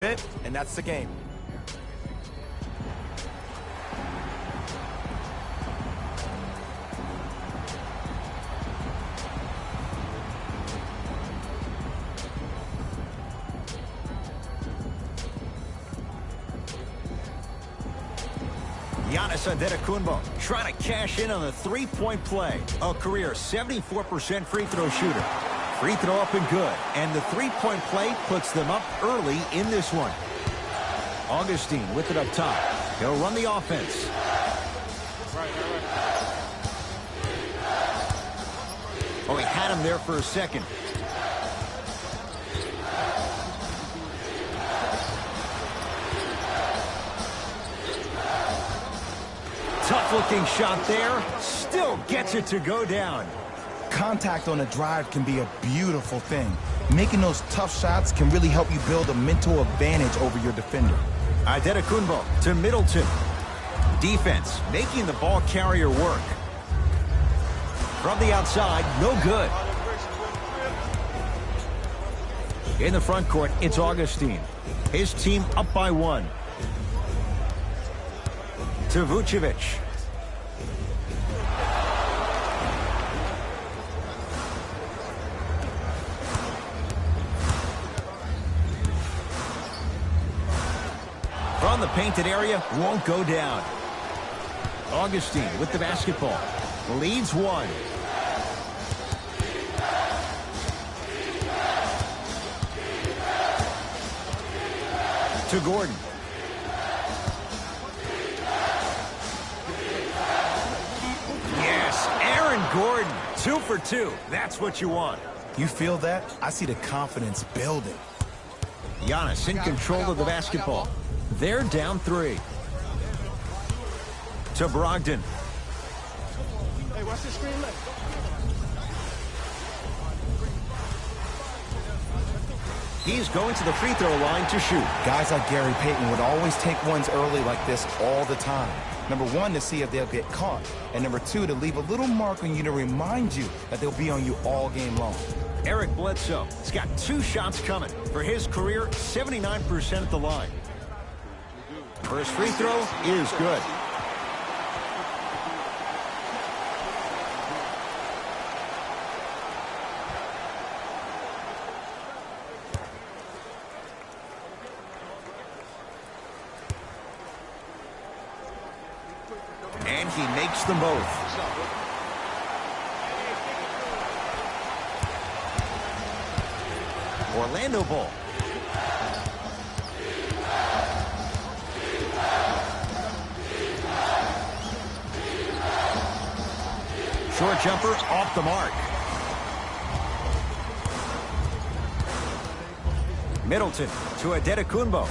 And that's the game. Giannis Antetokounmpo trying to cash in on the three-point play. A career 74% free throw shooter. Free throw up and good. And the three-point play puts them up early in this one. Augustine with it up top. He'll run the offense. Oh, he had him there for a second. Tough-looking shot there. Still gets it to go down. Contact on a drive can be a beautiful thing. Making those tough shots can really help you build a mental advantage over your defender. Antetokounmpo to Middleton. Defense making the ball carrier work. From the outside, no good. In the front court, it's Augustine. His team up by 1. To Vucevic. From the painted area, won't go down. Augustine with the basketball. Leads 1. To Gordon. Yes, Aaron Gordon. 2 for 2. That's what you want. You feel that? I see the confidence building. Giannis in control of the basketball. They're down 3. To Brogdon. Hey, watch the screen left. He's going to the free throw line to shoot. Guys like Gary Payton would always take ones early like this all the time. Number 1, to see if they'll get caught. And number 2, to leave a little mark on you to remind you that they'll be on you all game long. Eric Bledsoe has got 2 shots coming. For his career, 79% at the line. First free throw is good. And he makes them both. Orlando ball. Short jumper off the mark. Middleton to Antetokounmpo.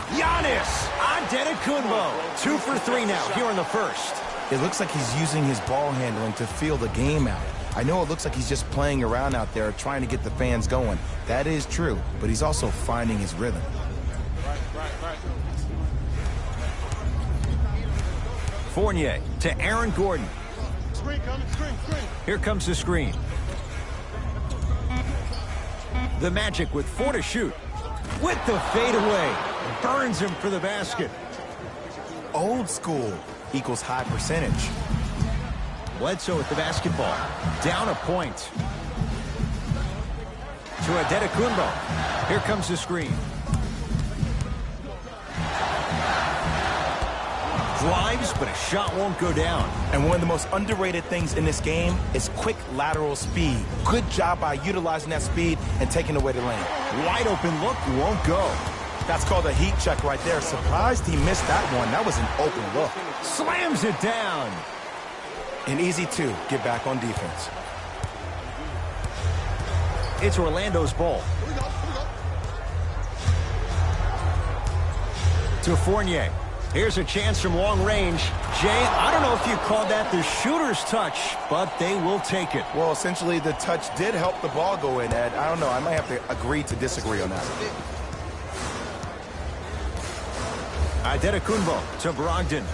Giannis Antetokounmpo. 2 for 3 now here in the first. It looks like he's using his ball handling to feel the game out. I know it looks like he's just playing around out there trying to get the fans going. That is true, but he's also finding his rhythm. Fournier to Aaron Gordon. Screen coming, screen. Here comes the screen. The Magic with 4 to shoot. With the fadeaway. Burns him for the basket. Old school equals high percentage. Bledsoe with the basketball. Down a point. To Antetokounmpo. Here comes the screen. Drives, but a shot won't go down. And one of the most underrated things in this game is quick lateral speed. Good job by utilizing that speed and taking away the lane. Wide open look, won't go. That's called a heat check right there. Surprised he missed that one. That was an open look. Slams it down. An easy 2. Get back on defense. It's Orlando's ball. To Fournier. Here's a chance from long range. Jay, I don't know if you call that the shooter's touch, but they will take it. Well, essentially, the touch did help the ball go in, Ed. I don't know. I might have to agree to disagree on that. Antetokounmpo to Brogdon.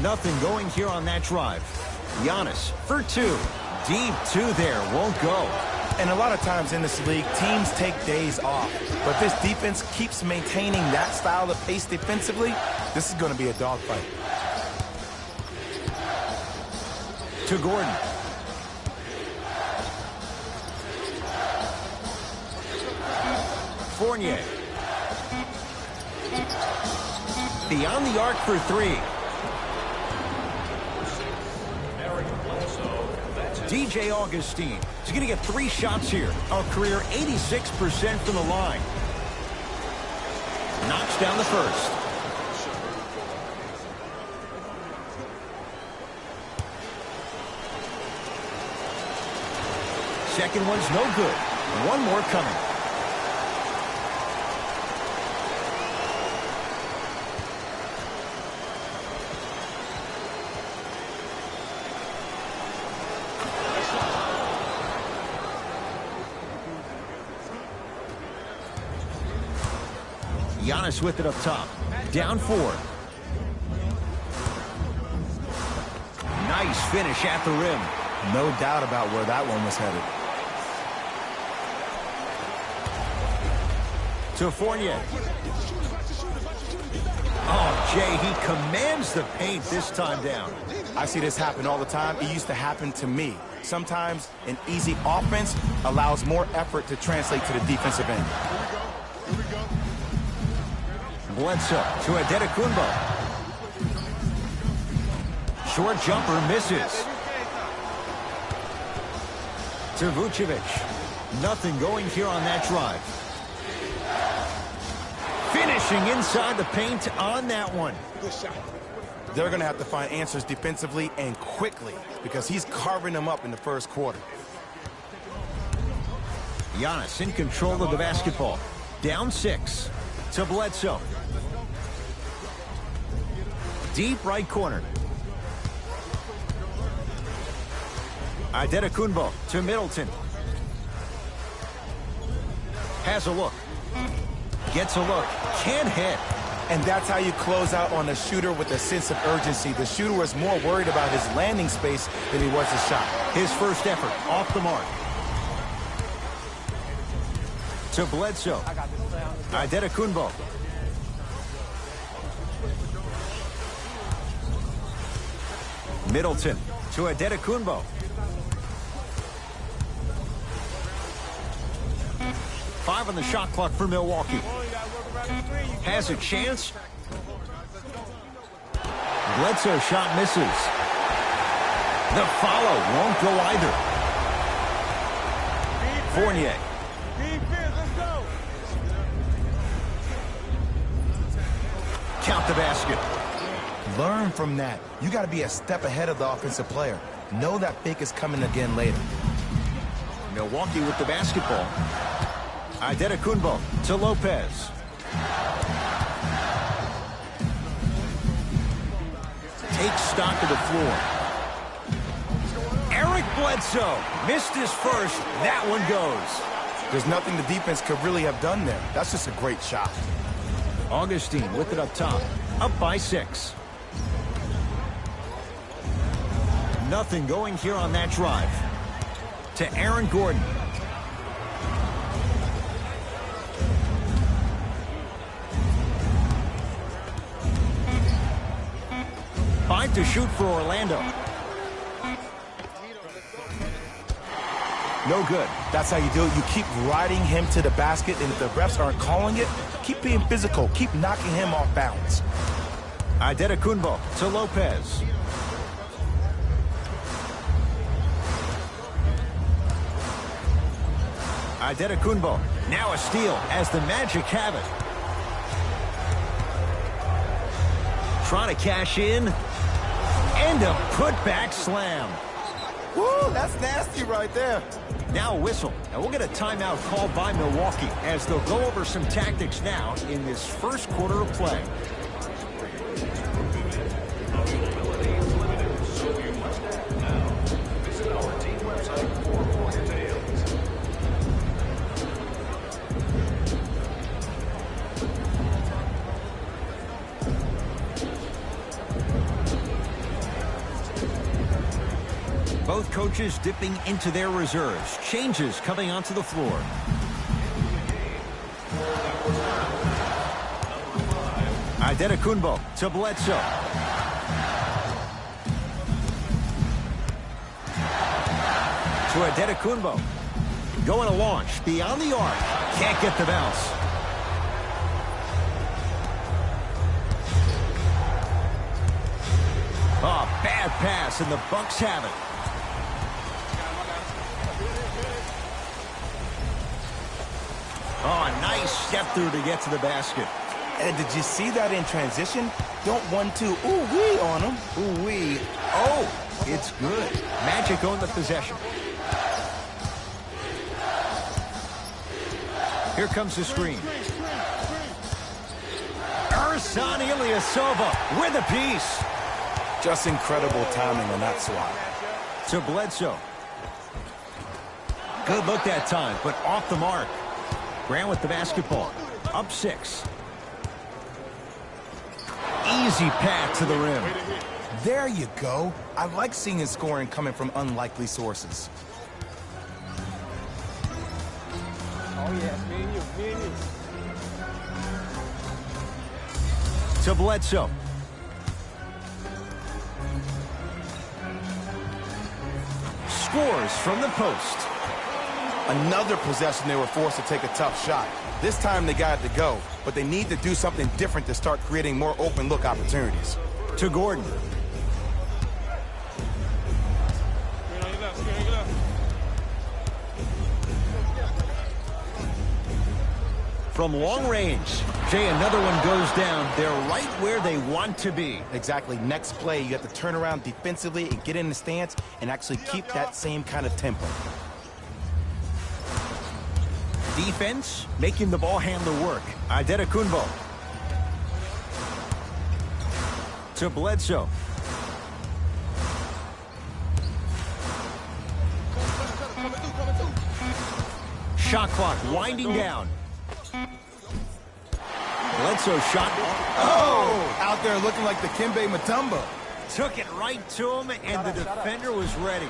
Nothing going here on that drive. Giannis for two. Deep two there. Won't go. And a lot of times in this league, teams take days off. But this defense keeps maintaining that style of pace defensively. This is going to be a dogfight. To Gordon. Fournier. Beyond the arc for three. DJ Augustine. He's going to get 3 shots here. A career 86% from the line. Knocks down the first. Second one's no good. One more coming. Giannis with it up top. Down 4. Nice finish at the rim. No doubt about where that one was headed. To Fournier. Oh, Jay, he commands the paint this time down. I see this happen all the time. It used to happen to me. Sometimes an easy offense allows more effort to translate to the defensive end. Bledsoe to Adetokunbo. Short jumper misses. To Vucevic. Nothing going here on that drive. Finishing inside the paint on that one. They're going to have to find answers defensively and quickly because he's carving them up in the first quarter. Giannis in control of the basketball. Down 6. To Bledsoe. Deep right corner. Adetokunbo to Middleton. Has a look. Gets a look. Can't hit. And that's how you close out on a shooter with a sense of urgency. The shooter was more worried about his landing space than he was his shot. His first effort off the mark. To Bledsoe. Adetokunbo. Middleton to Adetokunbo. Five on the shot clock for Milwaukee. Has a chance. Bledsoe shot misses. The follow won't go either. Fournier. Count the basket. Learn from that. You got to be a step ahead of the offensive player. Know that fake is coming again later. Milwaukee with the basketball. Adetokunbo to Lopez. Takes stock of the floor. Eric Bledsoe missed his first. That one goes. There's nothing the defense could really have done there. That's just a great shot. Augustine with it up top. Up by 6. Nothing going here on that drive. To Aaron Gordon. Five to shoot for Orlando. No good. That's how you do it. You keep riding him to the basket, and if the refs aren't calling it, keep being physical. Keep knocking him off balance. Adetokunbo to Lopez. Adetokunbo. Now a steal as the Magic have it. Trying to cash in. And a putback slam. Woo, that's nasty right there. Now a whistle. And we'll get a timeout called by Milwaukee as they'll go over some tactics now in this first quarter of play. Both coaches dipping into their reserves. Changes coming onto the floor. Adetokunbo to Bledsoe. To Adetokunbo. Going to launch beyond the arc. Can't get the bounce. Oh, bad pass, and the Bucks have it. Oh, a nice step through to get to the basket. And did you see that in transition? Don't 1-2 ooh-wee on him. Ooh-wee. Oh, it's good. Magic owned the possession. Here comes the screen. Ersan Ilyasova with a piece. Just incredible timing on that swat. To Bledsoe. Good look that time, but off the mark. Grant with the basketball. Up 6. Easy pass to the rim. There you go. I like seeing his scoring coming from unlikely sources. Oh, yeah, me and you. To Bledsoe. Scores from the post. Another possession they were forced to take a tough shot. This time they got it to go, but they need to do something different to start creating more open look opportunities. To Gordon. From long range. Jay, another one goes down. They're right where they want to be. Exactly. Next play, you have to turn around defensively and get in the stance and actually keep that same kind of tempo. Defense, making the ball handler work. Adetokunbo. To Bledsoe. Shot clock winding down. Bledsoe shot. Oh! Out there looking like the Kimbe Mutombo. Took it right to him, and the defender was ready.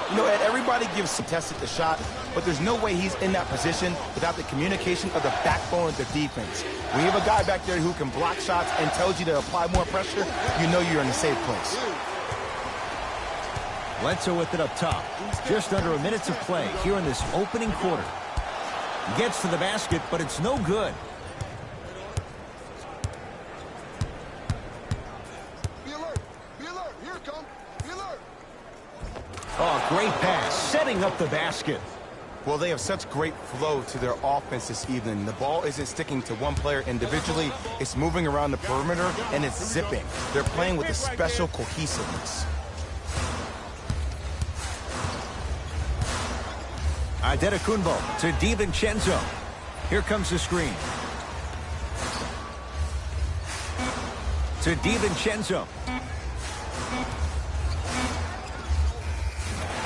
You know, Ed, everybody gives contested the shot, but there's no way he's in that position without the communication of the backbone of the defense. When you have a guy back there who can block shots and tells you to apply more pressure, you know you're in a safe place. Bledsoe with it up top. Just under a minute to play here in this opening quarter. Gets to the basket, but it's no good. Oh, great pass, setting up the basket. Well, they have such great flow to their offense this evening. The ball isn't sticking to one player individually. It's moving around the perimeter, and it's zipping. They're playing with a special cohesiveness. Adetokunbo to DiVincenzo. Here comes the screen. To DiVincenzo.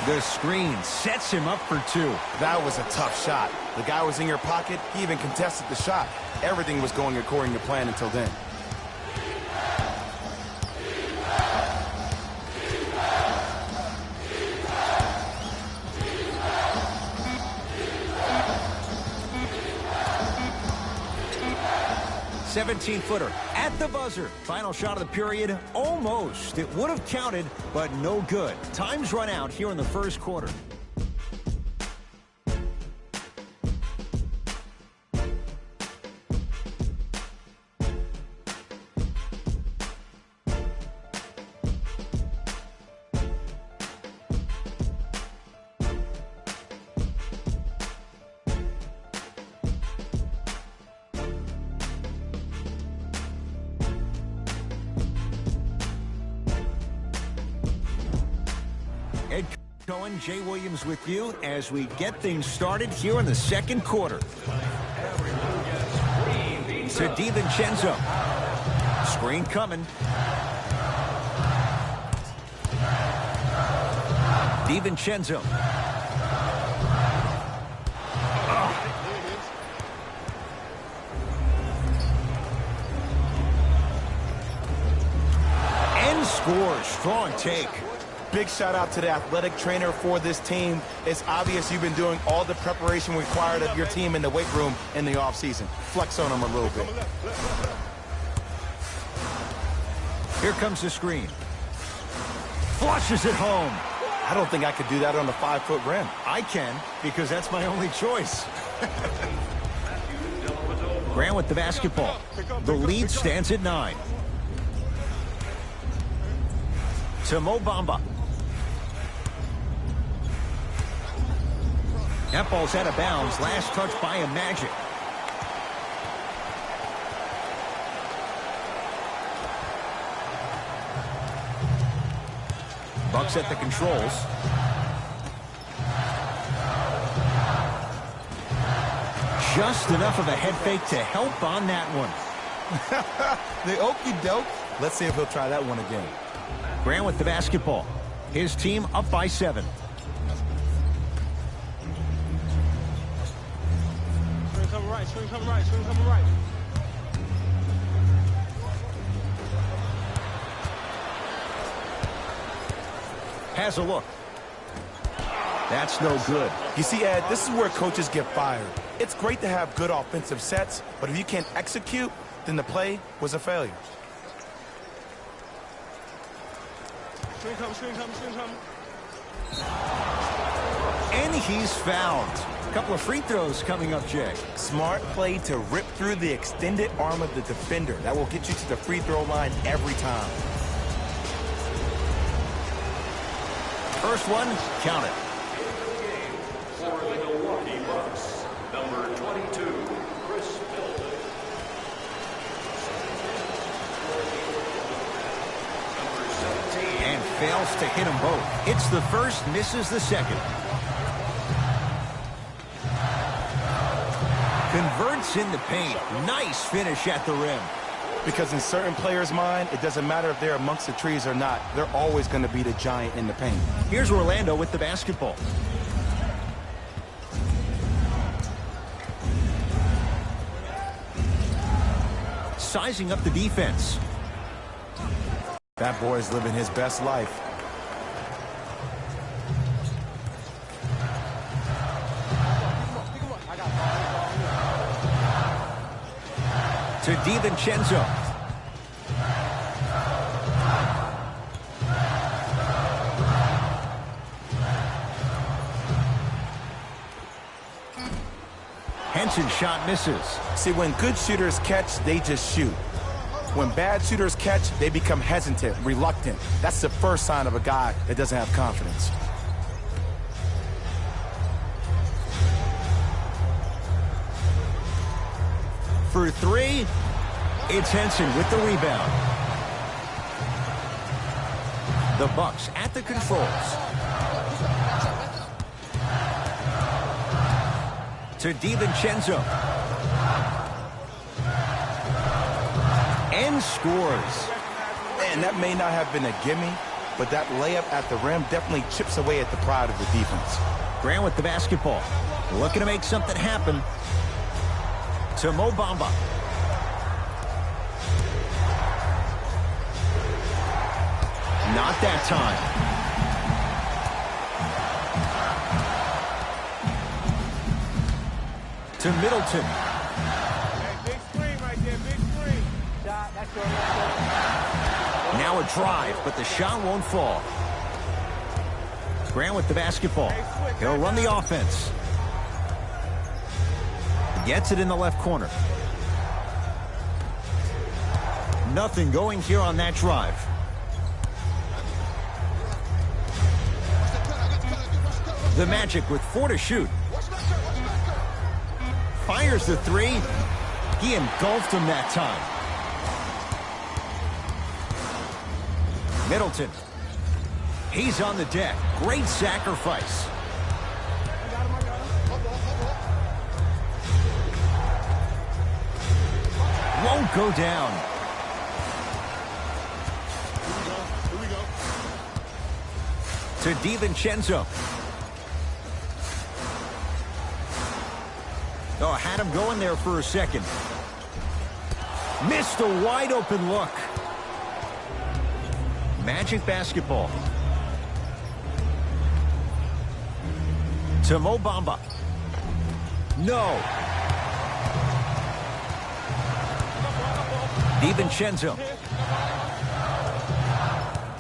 The screen sets him up for 2. That was a tough shot. The guy was in your pocket. He even contested the shot. Everything was going according to plan until then. "17-footer at the buzzer. Final shot of the period, almost. It would have counted, but no good. Time's run out here in the first quarter. Ed Cohen, Jay Williams with you as we get things started here in the second quarter. To DiVincenzo. Screen coming. DiVincenzo. And scores. Strong take. Big shout out to the athletic trainer for this team. It's obvious you've been doing all the preparation required of your team in the weight room in the offseason. Flex on them a little bit. Here comes the screen. Flushes it home. I don't think I could do that on a 5-foot rim. I can, because that's my only choice. Grant with the basketball. The lead stands at 9. To Mo Bamba. That ball's out of bounds. Last touch by a Magic. Bucks at the controls. Just enough of a head fake to help on that one. The okie doke. Let's see if he'll try that one again. Grant with the basketball. His team up by 7. Swing coming right, swing coming right, swing coming right. Has a look. That's no good. You see, Ed, this is where coaches get fired. It's great to have good offensive sets, but if you can't execute, then the play was a failure. Swing coming, swing coming, swing coming. And he's fouled. A couple of free throws coming up, Jay. Smart play to rip through the extended arm of the defender. That will get you to the free throw line every time. First one, count it. For the Milwaukee Bucks, number 22, Chris Middleton. Number 17. And fails to hit them both. Hits the first, misses the second. Converts in the paint. Nice finish at the rim. Because in certain players' mind, it doesn't matter if they're amongst the trees or not. They're always going to be the giant in the paint. Here's Orlando with the basketball. Sizing up the defense. That boy's living his best life. To DiVincenzo. Henson's shot misses. See, when good shooters catch, they just shoot. When bad shooters catch, they become hesitant, reluctant. That's the first sign of a guy that doesn't have confidence. For 3, it's Henson with the rebound. The Bucks at the controls. To DiVincenzo. And scores. And that may not have been a gimme, but that layup at the rim definitely chips away at the pride of the defense. Grant with the basketball. Looking to make something happen. To Mo Bamba. Not that time. To Middleton. Hey, big screen right there, big screen. Shot, that's your left. Now a drive, but the shot won't fall. Grant with the basketball. He'll run the offense. Gets it in the left corner. Nothing going here on that drive. The Magic with 4 to shoot. Fires the 3. He engulfed him that time. Middleton. He's on the deck. Great sacrifice. Won't go down. Here we go. To DiVincenzo. Oh, had him going there for a second. Missed a wide open look. Magic basketball. To Mo Bamba. No. DiVincenzo.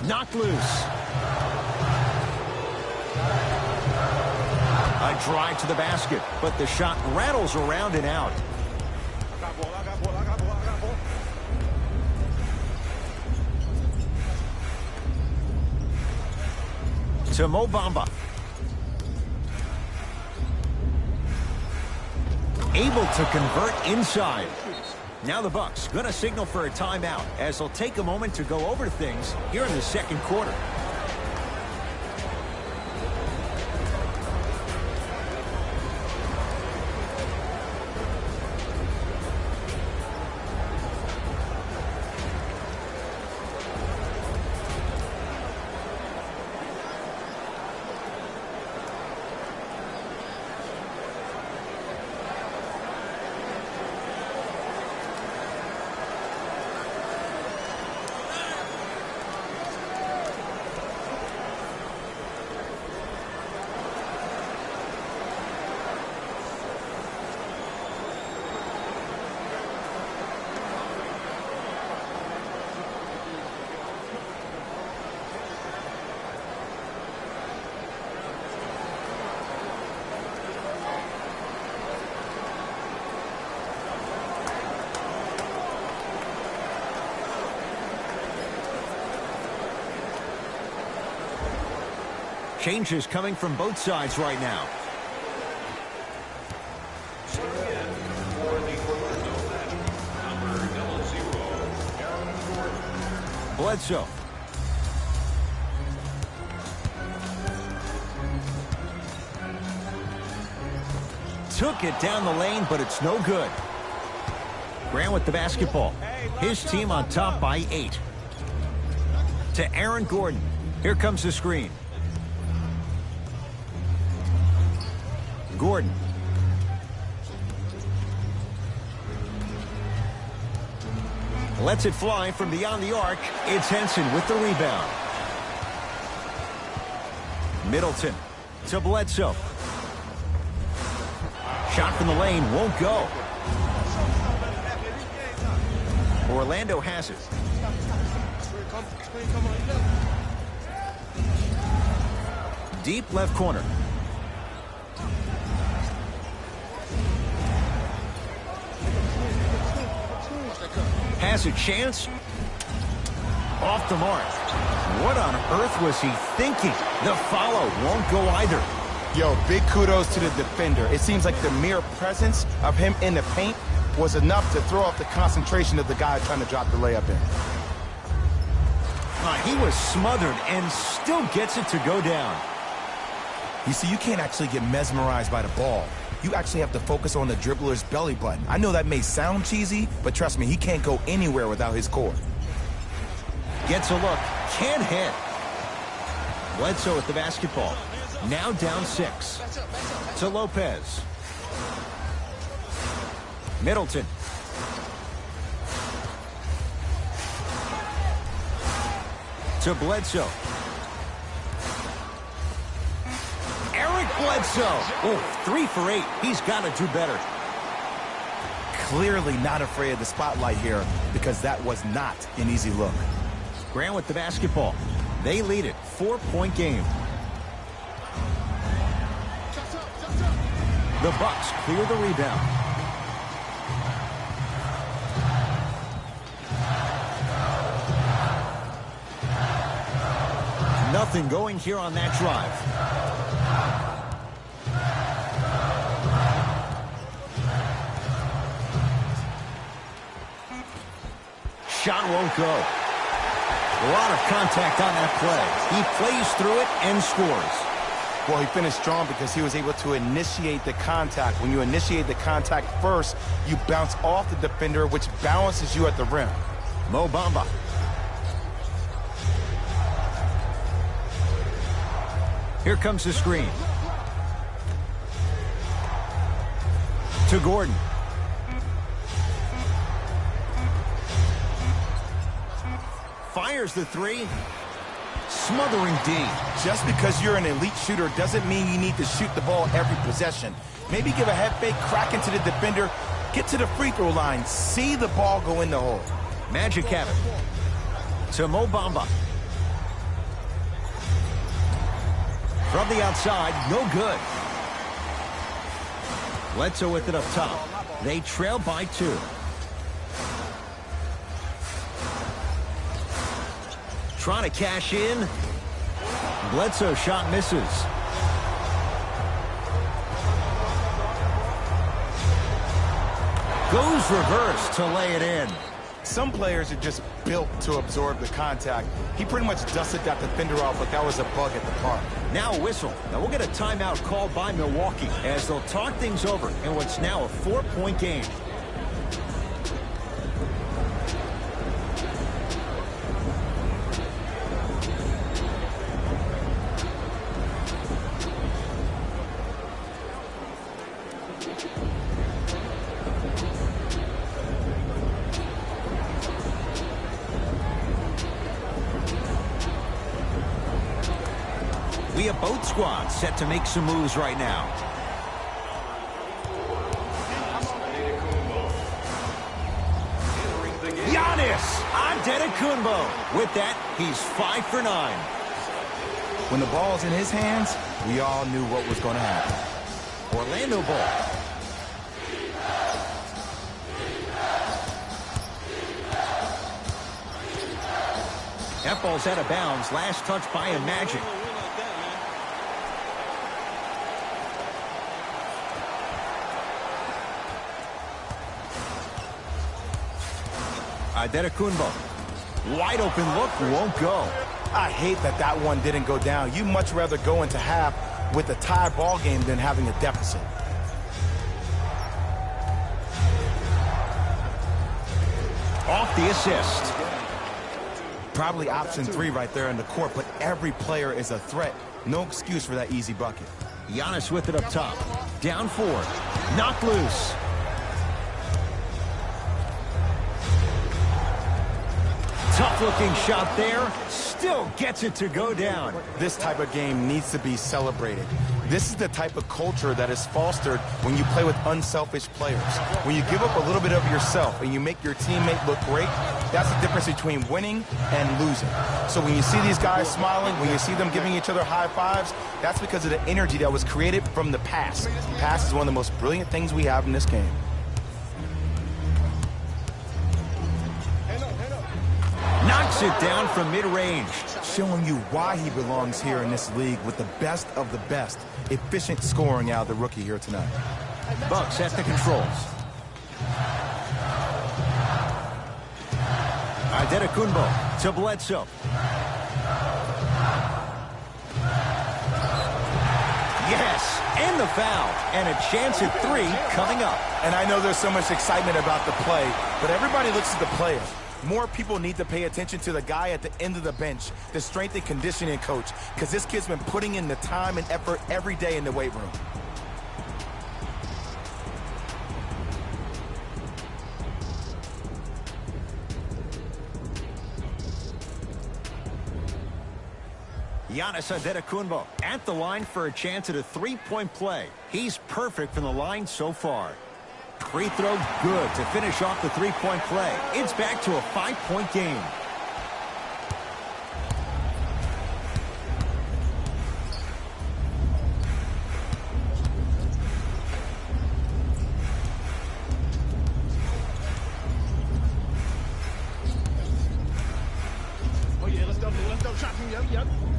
Knocked loose. A drive to the basket, but the shot rattles around and out. To Mo Bamba. Able to convert inside. Now the Bucks going to signal for a timeout as they'll take a moment to go over things here in the second quarter. Changes coming from both sides right now. Bledsoe. Took it down the lane, but it's no good. Grant with the basketball. His team on top by 8. To Aaron Gordon. Here comes the screen. Gordon. Lets it fly from beyond the arc. It's Henson with the rebound. Middleton to Bledsoe. Shot from the lane won't go. Orlando has it. Deep left corner. Has a chance. Off the mark. What on earth was he thinking? The follow won't go either. Yo, big kudos to the defender. It seems like the mere presence of him in the paint was enough to throw off the concentration of the guy trying to drop the layup in. He was smothered and still gets it to go down. You see, you can't actually get mesmerized by the ball. You actually have to focus on the dribbler's belly button. I know that may sound cheesy, but trust me, he can't go anywhere without his core. Gets a look. Can't hit. Bledsoe with the basketball. Now down 6. To Lopez. Middleton. To Bledsoe. Bledsoe. Oh, 3 for 8. He's got to do better. Clearly not afraid of the spotlight here because that was not an easy look. Grant with the basketball. They lead it. 4-point game. The Bucks clear the rebound. Nothing going here on that drive. Shot won't go. A lot of contact on that play. He plays through it and scores. Well, he finished strong because he was able to initiate the contact. When you initiate the contact first, you bounce off the defender, which balances you at the rim. Mo Bamba. Here comes the screen. To Gordon. Fires the 3. Smothering D. Just because you're an elite shooter doesn't mean you need to shoot the ball every possession. Maybe give a head fake, crack into the defender, get to the free throw line, see the ball go in the hole. Magic have it. To Mo Bamba. From the outside, no good. Bledsoe with it up top. They trail by 2. Trying to cash in. Bledsoe shot misses. Goes reverse to lay it in. Some players are just built to absorb the contact. He pretty much dusted that defender off, but that was a bug at the park. Now a whistle. Now we'll get a timeout called by Milwaukee as they'll talk things over in what's now a 4-point game. We have both squads set to make some moves right now. Giannis Antetokounmpo. With that, he's 5 for 9. When the ball's in his hands, we all knew what was going to happen. Orlando ball. That ball's out of bounds. Last touch by a Magic. Antetokounmpo. Wide open look, won't go. I hate that that one didn't go down. You much rather go into half with a tie ball game than having a deficit. Off the assist. Probably option 3 right there in the court, but every player is a threat. No excuse for that easy bucket. Giannis with it up top. Down 4. Knocked loose. Tough-looking shot there. Still gets it to go down. This type of game needs to be celebrated. This is the type of culture that is fostered when you play with unselfish players. When you give up a little bit of yourself and you make your teammate look great, that's the difference between winning and losing. So when you see these guys smiling, when you see them giving each other high fives, that's because of the energy that was created from the pass. Pass is one of the most brilliant things we have in this game. Knocks it down from mid-range. Showing you why he belongs here in this league with the best of the best. Efficient scoring out of the rookie here tonight. Bucks at the controls. Antetokounmpo to Bledsoe. Yes, and the foul. And a chance at 3 coming up. And I know there's so much excitement about the play, but everybody looks at the player. More people need to pay attention to the guy at the end of the bench, the strength and conditioning coach, because this kid's been putting in the time and effort every day in the weight room. Giannis Antetokounmpo at the line for a chance at a 3-point play. He's perfect from the line so far. Free throw good to finish off the 3-point play. It's back to a 5-point game.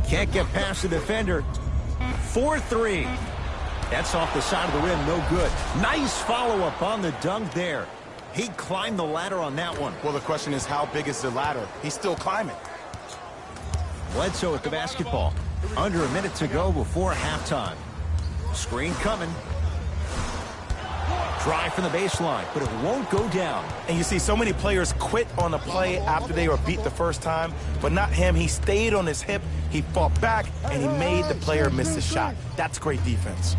Can't get past the defender. 4-3. That's off the side of the rim, no good. Nice follow-up on the dunk there. He climbed the ladder on that one. Well, the question is, how big is the ladder? He's still climbing. Bledsoe with the basketball. Under a minute to go before halftime. Screen coming. Try from the baseline, but it won't go down. And you see so many players quit on a play after they were beat the first time, but not him. He stayed on his hip, he fought back, and he made the player miss the shot. That's great defense.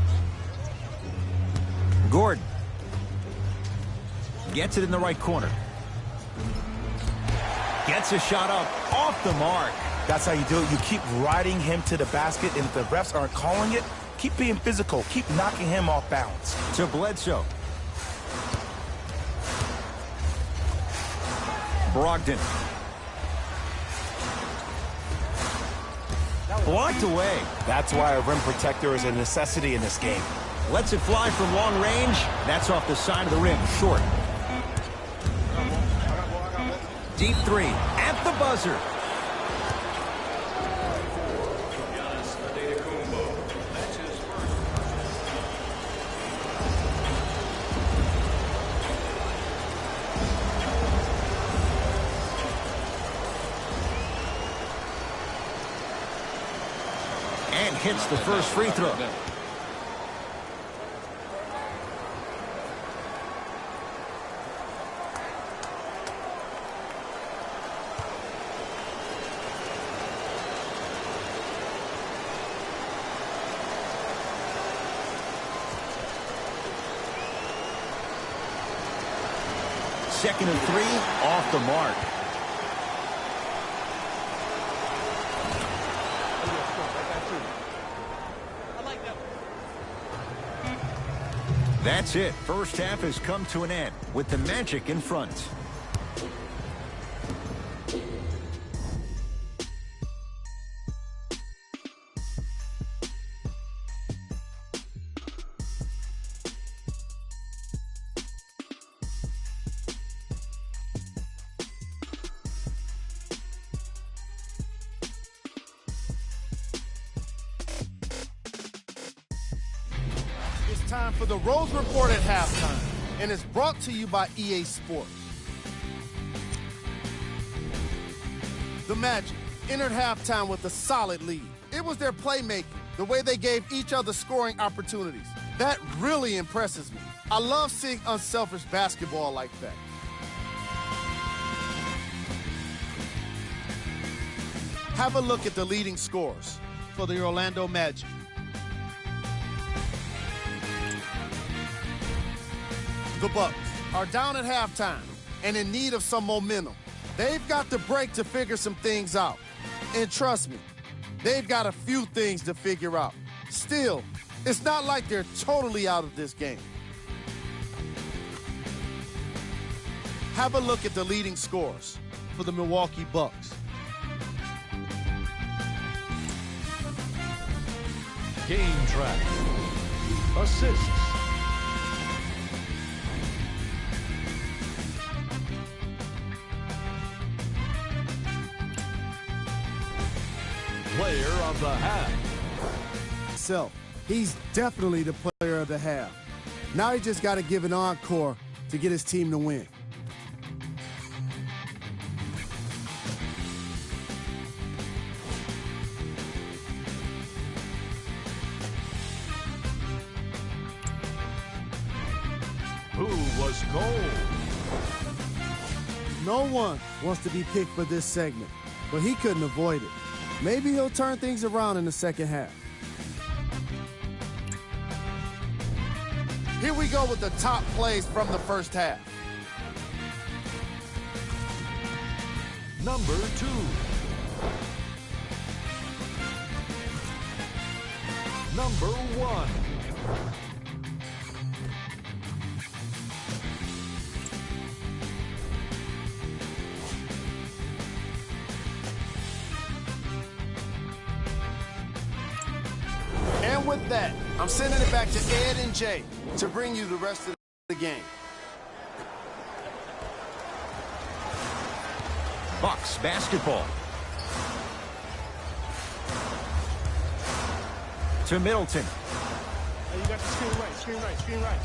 Gordon gets it in the right corner. Gets a shot up off the mark. That's how you do it. You keep riding him to the basket, and if the refs aren't calling it, keep being physical. Keep knocking him off balance. To Bledsoe. Brogdon. Blocked away. That's why a rim protector is a necessity in this game. Lets it fly from long range. That's off the side of the rim. Short. Deep three. At the buzzer. And hits the first free throw. Second and 3, off the mark. That's it. First half has come to an end with the Magic in front. Time for the Rose Report at halftime, and it's brought to you by EA Sports. The Magic entered halftime with a solid lead. It was their playmaking, the way they gave each other scoring opportunities. That really impresses me. I love seeing unselfish basketball like that. Have a look at the leading scorers for the Orlando Magic. The Bucks are down at halftime and in need of some momentum. They've got the break to figure some things out. And trust me, they've got a few things to figure out. Still, it's not like they're totally out of this game. Have a look at the leading scorers for the Milwaukee Bucks. Game track. Assists. Player of the half. So, he's definitely the player of the half. Now he just got to give an encore to get his team to win. Who was gold? No one wants to be picked for this segment, but he couldn't avoid it. Maybe he'll turn things around in the second half. Here we go with the top plays from the first half. Number 2. Number 1. And with that, I'm sending it back to Ed and Jay to bring you the rest of the game. Bucks basketball. To Middleton. Hey, you got the screen right.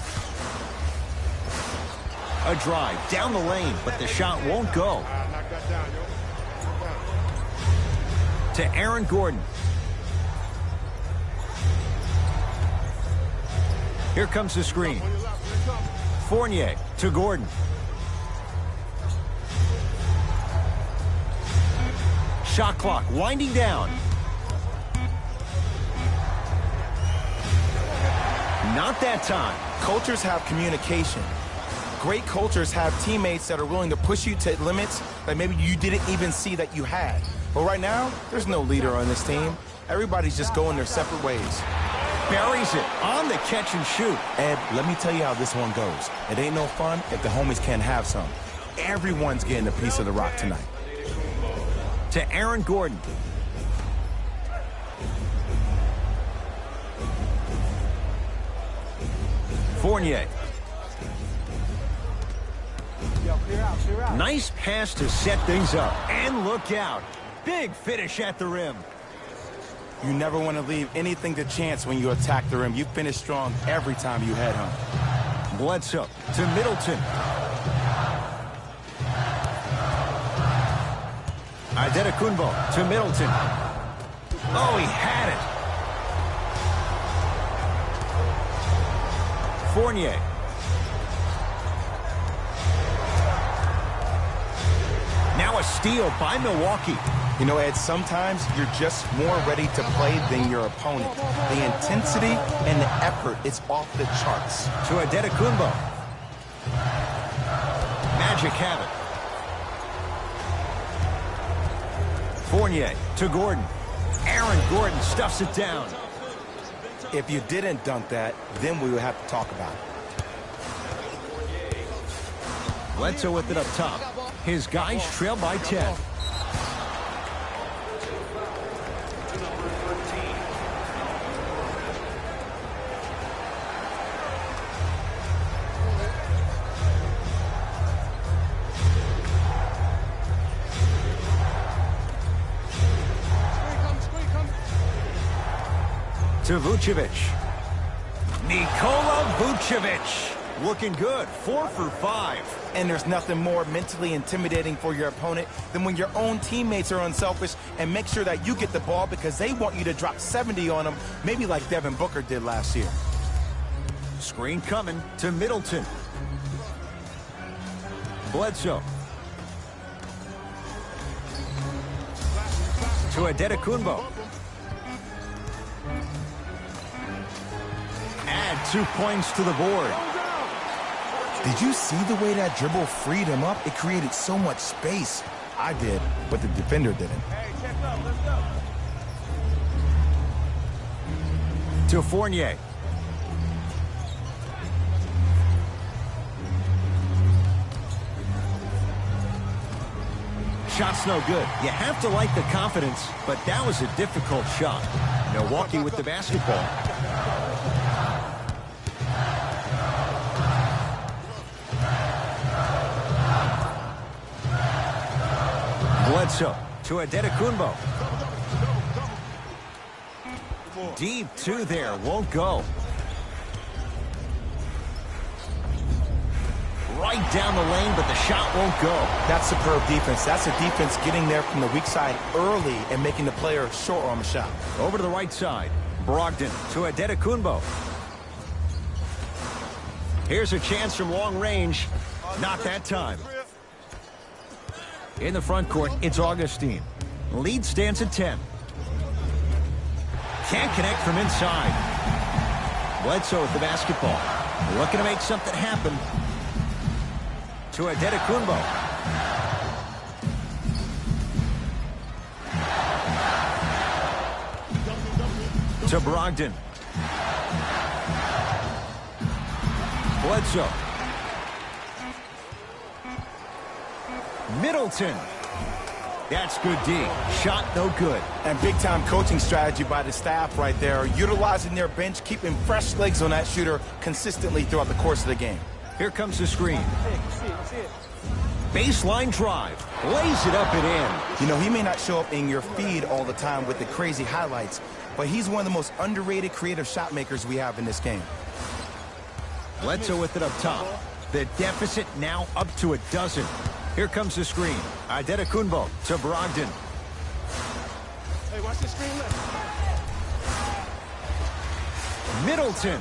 A drive down the lane, but the shot won't go. Knock that down, yo. To Aaron Gordon. Here comes the screen. Fournier to Gordon. Shot clock winding down. Not that time. Cultures have communication. Great cultures have teammates that are willing to push you to limits that maybe you didn't even see that you had. But right now, there's no leader on this team. Everybody's just going their separate ways. Buries it on the catch and shoot. Ed, let me tell you how this one goes. It ain't no fun if the homies can't have some. Everyone's getting a piece of the rock tonight. To Aaron Gordon. Fournier. Yo, clear out, clear out. Nice pass to set things up. And look out. Big finish at the rim. You never want to leave anything to chance when you attack the rim. You finish strong every time you head home. Bledsoe to Middleton. Adetokunbo to Middleton. Oh, he had it. Fournier. Now a steal by Milwaukee. You know, Ed, sometimes you're just more ready to play than your opponent. The intensity and the effort is off the charts. To Adetokunbo. Magic have it. Fournier to Gordon. Aaron Gordon stuffs it down. If you didn't dunk that, then we would have to talk about it. Bledsoe with it up top. His guys trail by 10. To Vucevic. Nikola Vucevic. Looking good. 4 for 5. And there's nothing more mentally intimidating for your opponent than when your own teammates are unselfish and make sure that you get the ball because they want you to drop 70 on them, maybe like Devin Booker did last year. Screen coming to Middleton. Bledsoe. To Adetokunbo. Add 2 points to the board. Did you see the way that dribble freed him up? It created so much space. I did, but the defender didn't. Hey, check up, let's go. To Fournier. Shot's no good. You have to like the confidence, but that was a difficult shot. Milwaukee with the basketball. Bledsoe to Adetokunbo. Deep 2 there, won't go. Right down the lane, but the shot won't go. That's superb defense. That's a defense getting there from the weak side early and making the player short on the shot. Over to the right side. Brogdon to Adetokunbo. Here's a chance from long range. Not that time. In the front court, it's Augustine. Lead stands at 10. Can't connect from inside. Bledsoe with the basketball. Looking to make something happen. To Adetokunbo. To Brogdon. Bledsoe. Middleton. That's good D. Shot no good. And big-time coaching strategy by the staff right there, utilizing their bench, keeping fresh legs on that shooter consistently throughout the course of the game. Here comes the screen. See it. Baseline drive. Lays it up and in. You know, he may not show up in your feed all the time with the crazy highlights, but he's one of the most underrated creative shot makers we have in this game. Bledsoe with it up top. The deficit now up to 12. Here comes the screen. Adetokunbo to Brogdon. Hey, watch the screen left. Middleton.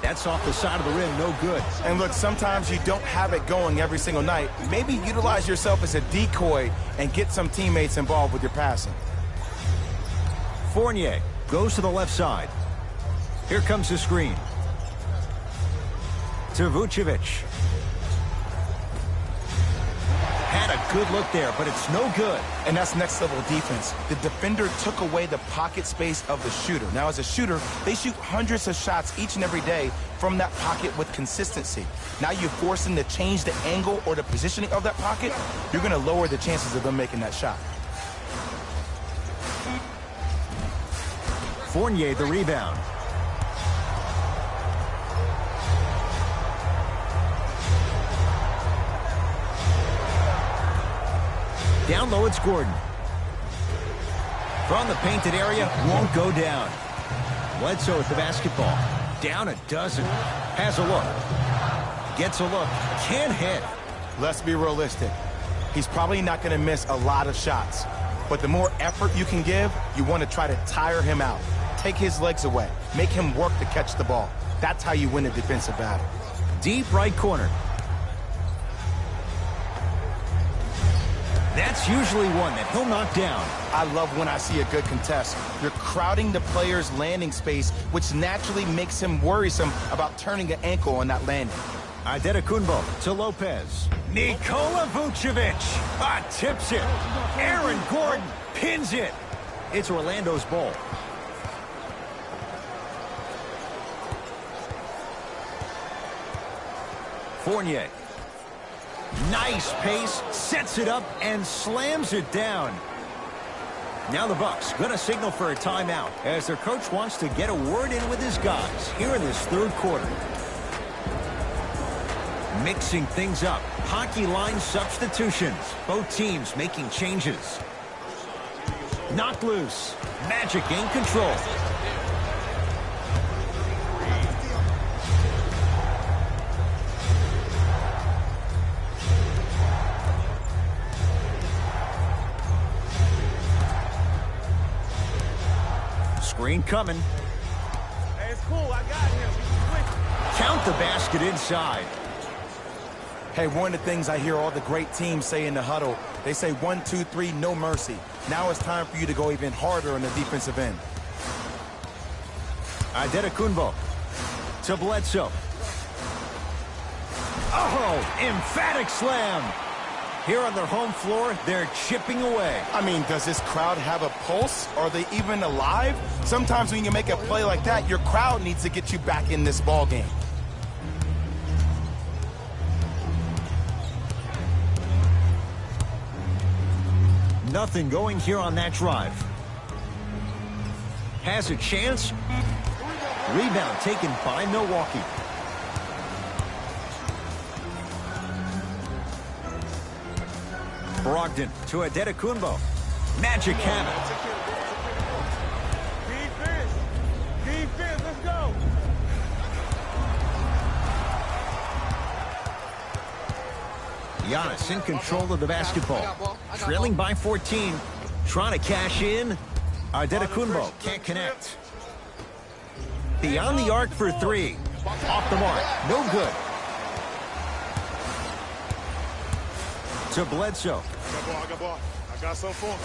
That's off the side of the rim, no good. And look, sometimes you don't have it going every single night. Maybe utilize yourself as a decoy and get some teammates involved with your passing. Fournier goes to the left side. Here comes the screen. To Vucevic. Had a good look there, but it's no good. And that's next level defense. The defender took away the pocket space of the shooter. Now, as a shooter, they shoot hundreds of shots each and every day from that pocket with consistency. Now you force them to change the angle or the positioning of that pocket, you're going to lower the chances of them making that shot. Fournier the rebound. Down low, it's Gordon. From the painted area, won't go down. Bledsoe with the basketball. Down a dozen. Has a look. Gets a look. Can't hit. Let's be realistic. He's probably not going to miss a lot of shots. But the more effort you can give, you want to try to tire him out. Take his legs away. Make him work to catch the ball. That's how you win a defensive battle. Deep right corner. That's usually one that he'll knock down. I love when I see a good contest. You're crowding the player's landing space, which naturally makes him worrisome about turning an ankle on that landing. Antetokounmpo to Lopez. Nikola Vucevic. Tips it. Aaron Gordon pins it. It's Orlando's ball. Fournier. Nice pace, sets it up, and slams it down. Now the Bucks gonna signal for a timeout as their coach wants to get a word in with his guys here in this third quarter. Mixing things up. Hockey line substitutions. Both teams making changes. Knocked loose. Magic in control. Screen coming. Hey, it's cool. I got him. Count the basket inside. Hey, one of the things I hear all the great teams say in the huddle, they say 1, 2, 3, no mercy. Now it's time for you to go even harder on the defensive end. Antetokounmpo to Bledsoe. Oh, emphatic slam. Here on their home floor, they're chipping away. I mean, does this crowd have a pulse? Are they even alive? Sometimes when you make a play like that, your crowd needs to get you back in this ball game. Nothing going here on that drive. Has a chance. Rebound taken by Milwaukee. Brogdon to Antetokounmpo. Magic have it. Defense. Defense. Let's go. Giannis in control of the basketball. Trailing by 14. Trying to cash in. Antetokounmpo can't connect. Beyond the arc for three. Off the mark. No good. To Bledsoe. I got ball. I got something for him.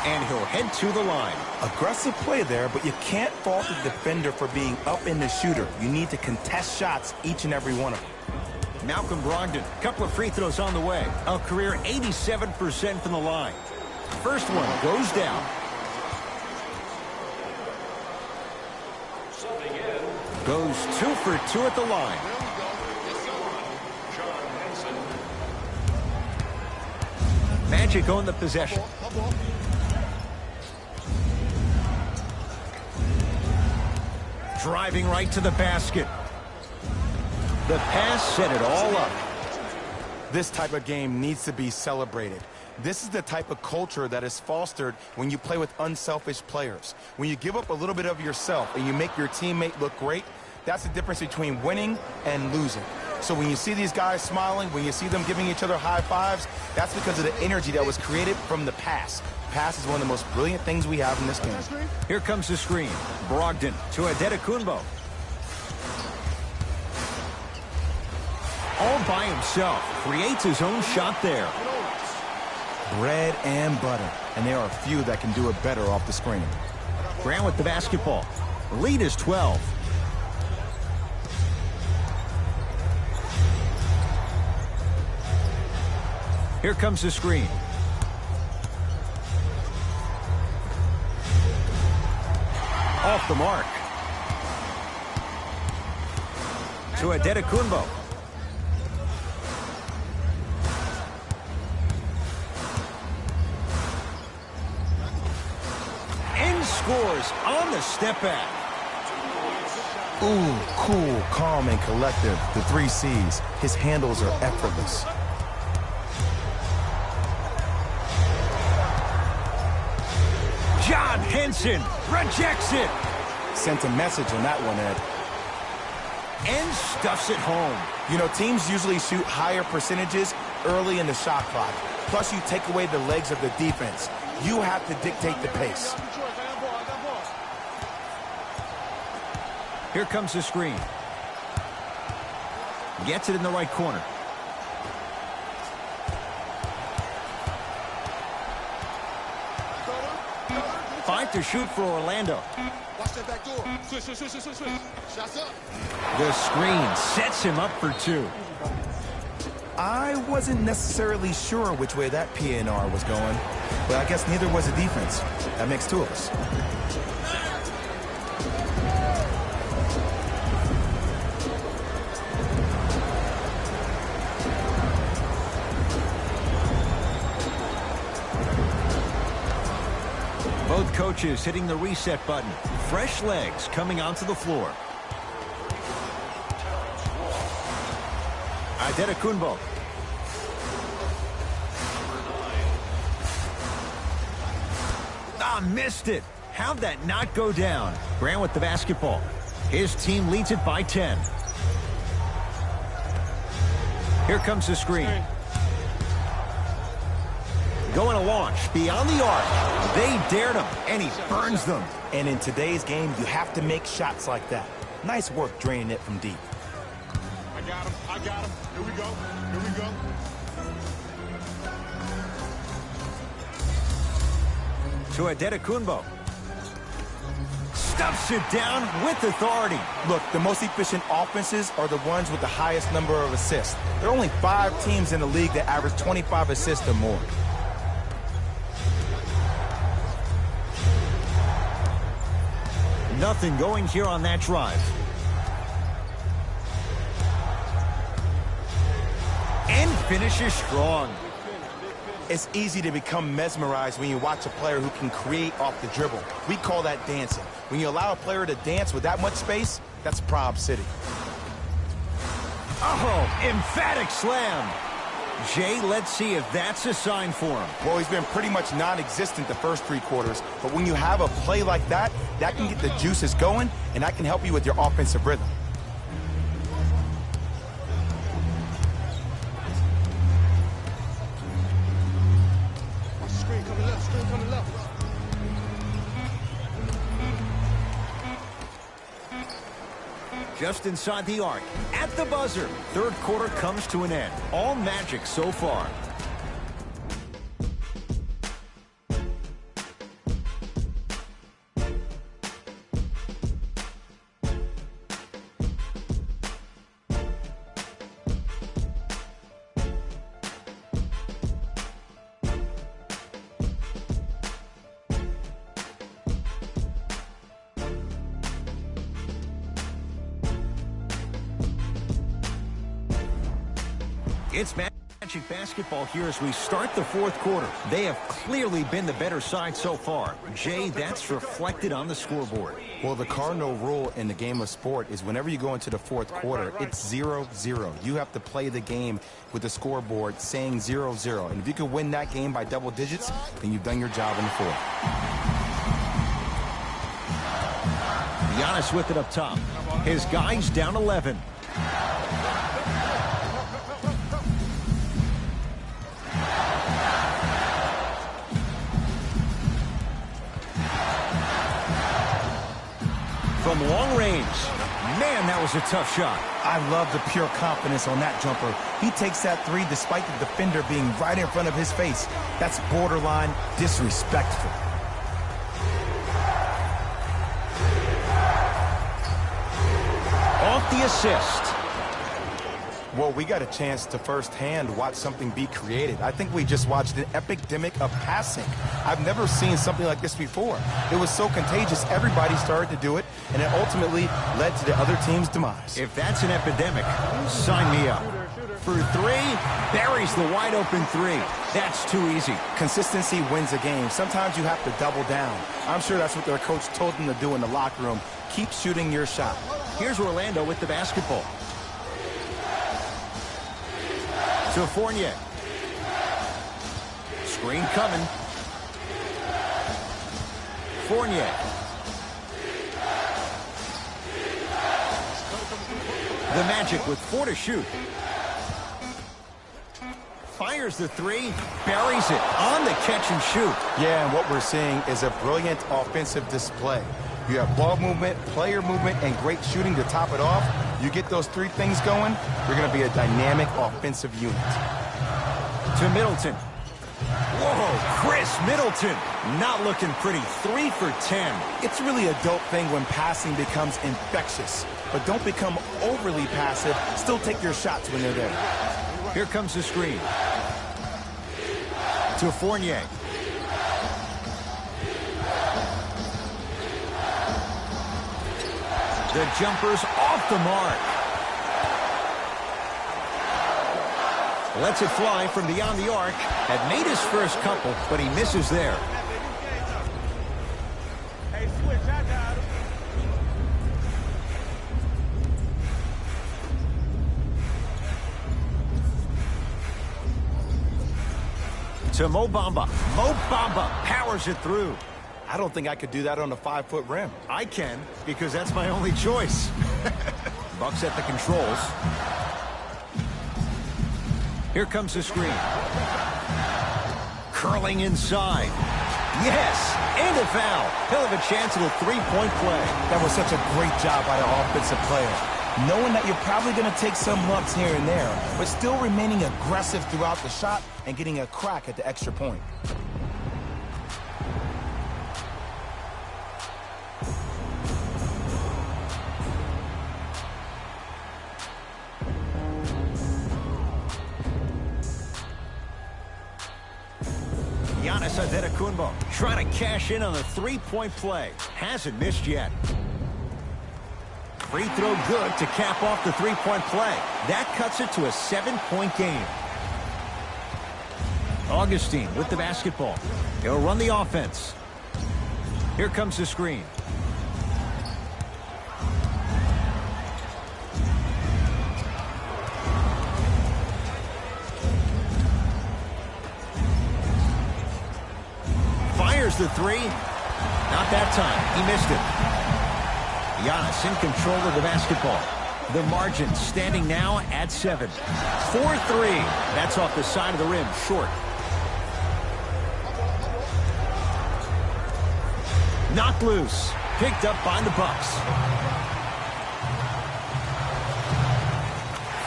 And he'll head to the line. Aggressive play there, but you can't fault the defender for being up in the shooter. You need to contest shots, each and every one of them. Malcolm Brogdon, couple of free throws on the way. A career 87% from the line. First one goes down. Goes 2 for 2 at the line. Magic own the possession. Driving right to the basket. The pass set it all up. This type of game needs to be celebrated. This is the type of culture that is fostered when you play with unselfish players. When you give up a little bit of yourself and you make your teammate look great, that's the difference between winning and losing. So when you see these guys smiling, when you see them giving each other high fives, that's because of the energy that was created from the pass. Pass is one of the most brilliant things we have in this game. Here comes the screen. Brogdon to Antetokounmpo. All by himself. Creates his own shot there. Bread and butter. And there are a few that can do it better off the screen. Grant with the basketball. Lead is 12. Here comes the screen. Off the mark. To Adetokunbo. And scores on the step back. Ooh, cool, calm, and collective. The 3 C's. His handles are effortless. John Henson rejects it. Sent a message on that one, Ed. And stuffs it home. You know, teams usually shoot higher percentages early in the shot clock. Plus, you take away the legs of the defense. You have to dictate the pace. Here comes the screen. Gets it in the right corner. Fight to shoot for Orlando. Watch that back door. Switch. Shots up. The screen sets him up for 2. I wasn't necessarily sure which way that PNR was going, but I guess neither was the defense. That makes 2 of us. Both coaches hitting the reset button. Fresh legs coming onto the floor. Adetokunbo. Missed it. How'd that not go down? Grant with the basketball. His team leads it by 10. Here comes the screen. Going to launch beyond the arc. They dared him, and he burns them. And in today's game, you have to make shots like that. Nice work draining it from deep. I got him. Here we go. To Adetokunbo. Stuffs it down with authority. Look, the most efficient offenses are the ones with the highest number of assists. There are only 5 teams in the league that average 25 assists or more. Nothing going here on that drive. And finishes strong. It's easy to become mesmerized when you watch a player who can create off the dribble. We call that dancing. When you allow a player to dance with that much space, that's Prob City. Oh, emphatic slam. Jay, let's see if that's a sign for him. Well, he's been pretty much non-existent the first 3 quarters, but when you have a play like that, that can get the juices going, and that can help you with your offensive rhythm. Screen coming left. Just inside the arc, at the buzzer. 3rd quarter comes to an end. All magic so far. It's magic basketball here as we start the 4th quarter. They have clearly been the better side so far. Jay, that's reflected on the scoreboard. Well, the cardinal rule in the game of sport is whenever you go into the 4th quarter, it's 0-0. You have to play the game with the scoreboard saying 0-0. And if you can win that game by double digits, then you've done your job in the 4th. Giannis with it up top. His guys down 11. From long range. Man, that was a tough shot. I love the pure confidence on that jumper. He takes that 3 despite the defender being right in front of his face. That's borderline disrespectful. Off the assist. Well, we got a chance to firsthand watch something be created. I think we just watched an epidemic of passing. I've never seen something like this before. It was so contagious, everybody started to do it, and it ultimately led to the other team's demise. If that's an epidemic, sign me up. For three, buries the wide open three. That's too easy. Consistency wins a game. Sometimes you have to double down. I'm sure that's what their coach told them to do in the locker room. Keep shooting your shot. Here's Orlando with the basketball. To Fournier. Screen coming. Fournier. The Magic with 4 to shoot. Fires the three, buries it on the catch and shoot. Yeah, and what we're seeing is a brilliant offensive display. You have ball movement, player movement, and great shooting to top it off. You get those 3 things going, you're going to be a dynamic offensive unit. To Middleton. Whoa, Chris Middleton. Not looking pretty. 3 for 10. It's really a dope thing when passing becomes infectious. But don't become overly passive. Still take your shots when they're there. Here comes the screen. To Fournier. The jumper's off the mark. Lets it fly from beyond the arc. Had made his first couple, but he misses there. Hey, switch, I got him. To Mo Bamba. Mo Bamba powers it through. I don't think I could do that on a 5-foot rim. I can, because that's my only choice. Bucks at the controls. Here comes the screen. Curling inside. Yes, and a foul. He'll have a chance at a 3-point play. That was such a great job by the offensive player. Knowing that you're probably going to take some lumps here and there, but still remaining aggressive throughout the shot and getting a crack at the extra point. Giannis Antetokounmpo trying to cash in on the 3-point play. Hasn't missed yet. Free throw good to cap off the 3-point play. That cuts it to a 7-point game. Augustine with the basketball. He'll run the offense. Here comes the screen. Fires the three. Not that time. He missed it. Giannis in control of the basketball. The margin standing now at 7. 4-3. That's off the side of the rim, short. Knocked loose. Picked up by the Bucks.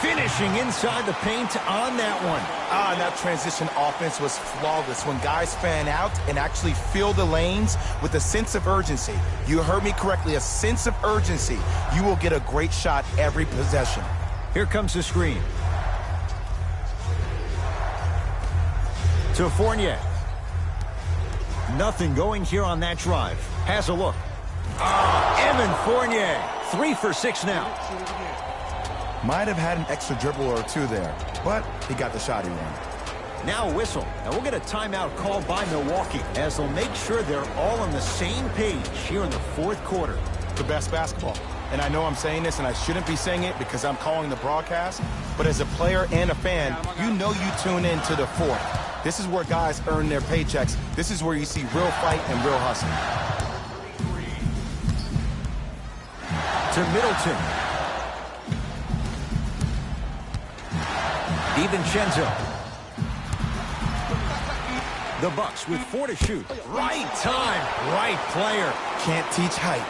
Finishing inside the paint on that one. And that transition offense was flawless when guys fan out and actually fill the lanes with a sense of urgency. You heard me correctly, a sense of urgency. You will get a great shot every possession. Here comes the screen. To Fournier. Nothing going here on that drive. Has a look. Evan Fournier. 3 for 6 now. Might have had an extra dribble or 2 there, but he got the shot he wanted. Now a whistle, and we'll get a timeout called by Milwaukee as they'll make sure they're all on the same page here in the 4th quarter. The best basketball. And I know I'm saying this, and I shouldn't be saying it because I'm calling the broadcast, but as a player and a fan, you know you tune in to the 4th. This is where guys earn their paychecks. This is where you see real fight and real hustle. To Middleton. DiVincenzo. The Bucks with 4 to shoot. Right time, right player. Can't teach height.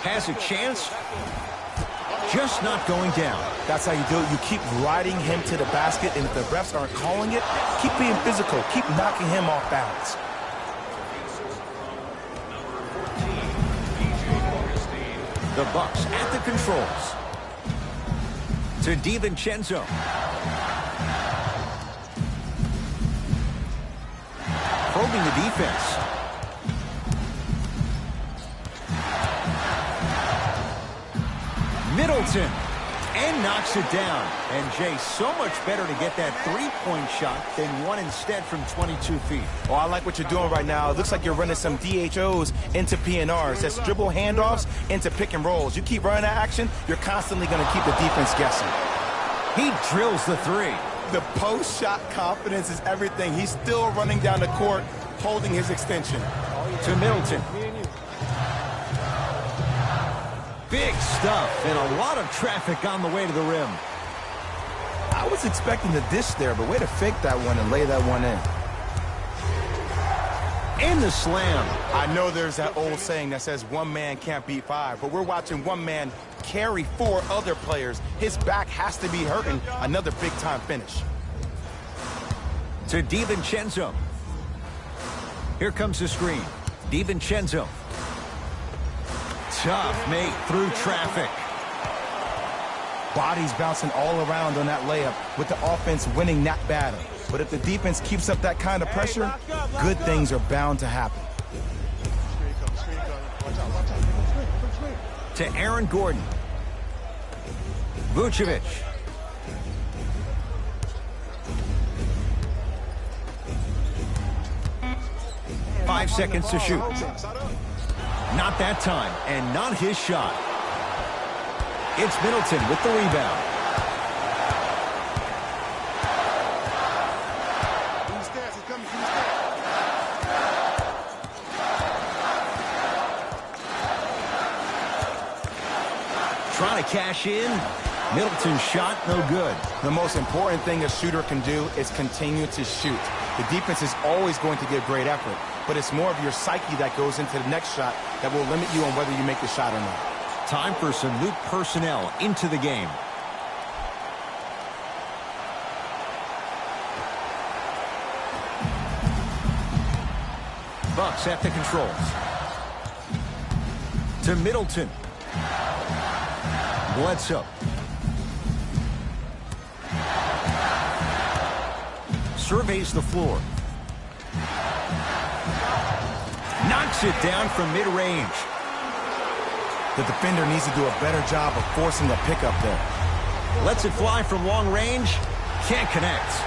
Has a chance. just not going down. That's how you do it. You keep riding him to the basket, and if the refs aren't calling it, keep being physical. Keep knocking him off balance. The Bucks at the controls. To DiVincenzo. Probing the defense. Middleton. And knocks it down. And Jay, so much better to get that three-point shot than one instead from 22 feet. Oh, I like what you're doing right now. It looks like you're running some DHOs into PNRs. That's dribble handoffs into pick and rolls. You keep running that action, you're constantly going to keep the defense guessing. He drills the three. The post-shot confidence is everything. He's still running down the court, holding his extension. To Middleton. Big stuff and a lot of traffic on the way to the rim. I was expecting the dish there, but way to fake that one and lay that one in. And the slam. I know there's that old saying that says one man can't beat five, but we're watching one man carry four other players. His back has to be hurting. Another big-time finish. To DiVincenzo. Here comes the screen. DiVincenzo. Tough mate through traffic. Bodies bouncing all around on that layup with the offense winning that battle. But if the defense keeps up that kind of pressure, good things are bound to happen. To Aaron Gordon. Vucevic. Five seconds to shoot. Not that time, and not his shot. It's Middleton with the rebound. Trying to cash in. Middleton's shot, no good. The most important thing a shooter can do is continue to shoot. The defense is always going to give great effort, but it's more of your psyche that goes into the next shot that will limit you on whether you make the shot or not. Time for some new personnel into the game. Bucks at the controls. To Middleton. Bledsoe. Surveys the floor. Knocks it down from mid-range. The defender needs to do a better job of forcing a pickup there. Lets it fly from long range. Can't connect.